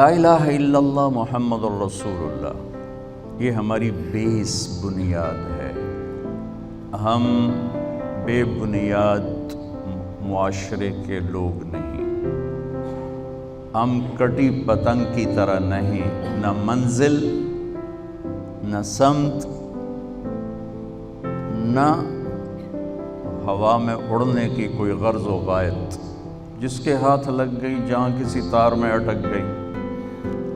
الہ الا اللہ محمد الرسول اللہ، یہ ہماری بیس بنیاد ہے۔ ہم بے بنیاد معاشرے کے لوگ نہیں، ہم کٹی پتنگ کی طرح نہیں، نہ منزل نہ سمت نہ ہوا میں اڑنے کی کوئی غرض و غایت، جس کے ہاتھ لگ گئی جہاں کسی تار میں اٹک گئی۔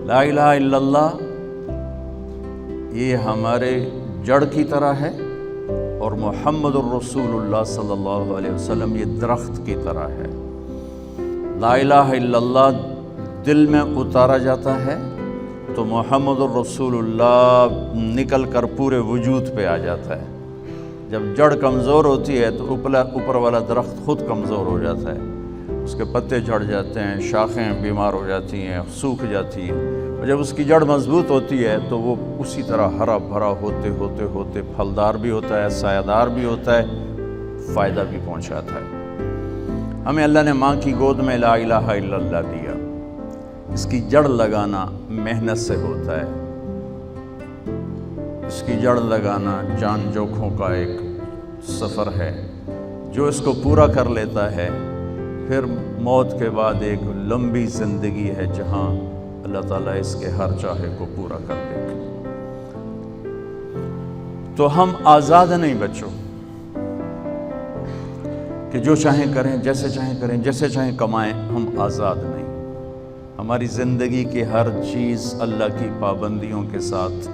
لا الہ الا اللہ یہ ہمارے جڑ کی طرح ہے، اور محمد الرسول اللہ صلی اللہ علیہ وسلم یہ درخت کی طرح ہے۔ لا الہ الا اللہ دل میں اتارا جاتا ہے تو محمد الرسول اللہ نکل کر پورے وجود پہ آ جاتا ہے۔ جب جڑ کمزور ہوتی ہے تو اوپر والا درخت خود کمزور ہو جاتا ہے، اس کے پتے جھڑ جاتے ہیں، شاخیں بیمار ہو جاتی ہیں، سوکھ جاتی ہیں، اور جب اس کی جڑ مضبوط ہوتی ہے تو وہ اسی طرح ہرا بھرا ہوتے ہوتے ہوتے پھلدار بھی ہوتا ہے، سایہ دار بھی ہوتا ہے، فائدہ بھی پہنچاتا ہے۔ ہمیں اللہ نے ماں کی گود میں لا الہ الا اللہ دیا۔ اس کی جڑ لگانا محنت سے ہوتا ہے، اس کی جڑ لگانا جان جوکھوں کا ایک سفر ہے۔ جو اس کو پورا کر لیتا ہے پھر موت کے بعد ایک لمبی زندگی ہے جہاں اللہ تعالیٰ اس کے ہر چاہے کو پورا کر دے گا۔ تو ہم آزاد نہیں بچوں کہ جو چاہیں کریں، جیسے چاہیں کریں، جیسے چاہیں کمائیں، ہم آزاد نہیں۔ ہماری زندگی کی ہر چیز اللہ کی پابندیوں کے ساتھ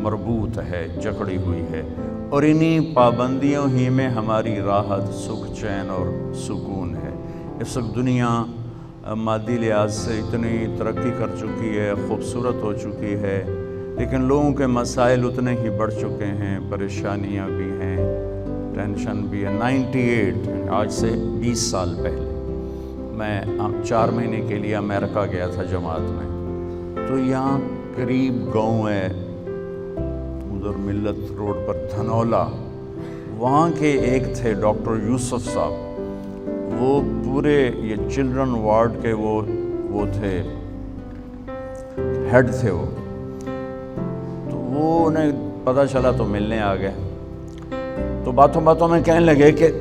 مربوط ہے، جکڑی ہوئی ہے، اور انہی پابندیوں ہی میں ہماری راحت، سکھ، چین اور سکون ہے۔ اس وقت دنیا مادی لحاظ سے اتنی ترقی کر چکی ہے، خوبصورت ہو چکی ہے، لیکن لوگوں کے مسائل اتنے ہی بڑھ چکے ہیں، پریشانیاں بھی ہیں، ٹینشن بھی ہے۔ 98 آج سے 20 سال پہلے میں 4 مہینے کے لیے امریکہ گیا تھا جماعت میں، تو یہاں قریب گاؤں ہے ادھر ملت روڈ پر دھنولا، وہاں کے ایک تھے ڈاکٹر یوسف صاحب، وہ پورے یہ چلڈرن وارڈ کے وہ تھے، ہیڈ تھے وہ، تو وہ انہیں پتہ چلا تو ملنے آ گئے، تو باتوں باتوں میں کہنے لگے کہ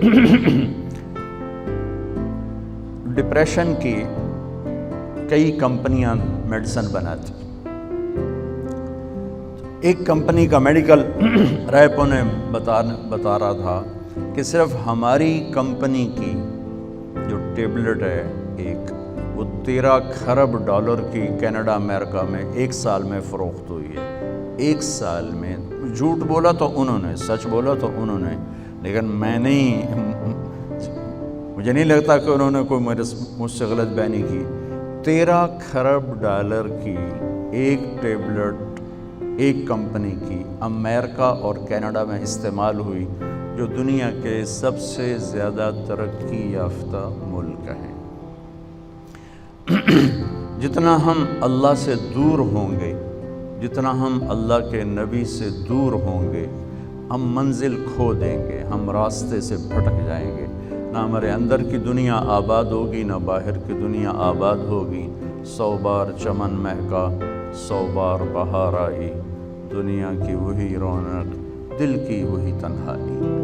ڈپریشن کی کئی کمپنیاں میڈیسن بناتی، ایک کمپنی کا میڈیکل ریپ انہیں بتا رہا تھا کہ صرف ہماری کمپنی کی جو ٹیبلٹ ہے ایک، وہ $13 کروڑ کی کینیڈا امریکہ میں 1 سال میں فروخت ہوئی ہے۔ 1 سال میں، جھوٹ بولا تو انہوں نے، سچ بولا تو انہوں نے، لیکن میں نہیں، مجھے نہیں لگتا کہ انہوں نے کوئی مجھ سے غلط بیانی کی۔ $13 کروڑ کی ایک ٹیبلٹ ایک کمپنی کی امریکہ اور کینیڈا میں استعمال ہوئی، جو دنیا کے سب سے زیادہ ترقی یافتہ ملک ہیں۔ جتنا ہم اللہ سے دور ہوں گے، جتنا ہم اللہ کے نبی سے دور ہوں گے، ہم منزل کھو دیں گے، ہم راستے سے بھٹک جائیں گے، نہ ہمارے اندر کی دنیا آباد ہوگی نہ باہر کی دنیا آباد ہوگی۔ 100 بار چمن مہکا، 100 بار بہار آئی، دنیا کی وہی رونق، دل کی وہی تنہائی۔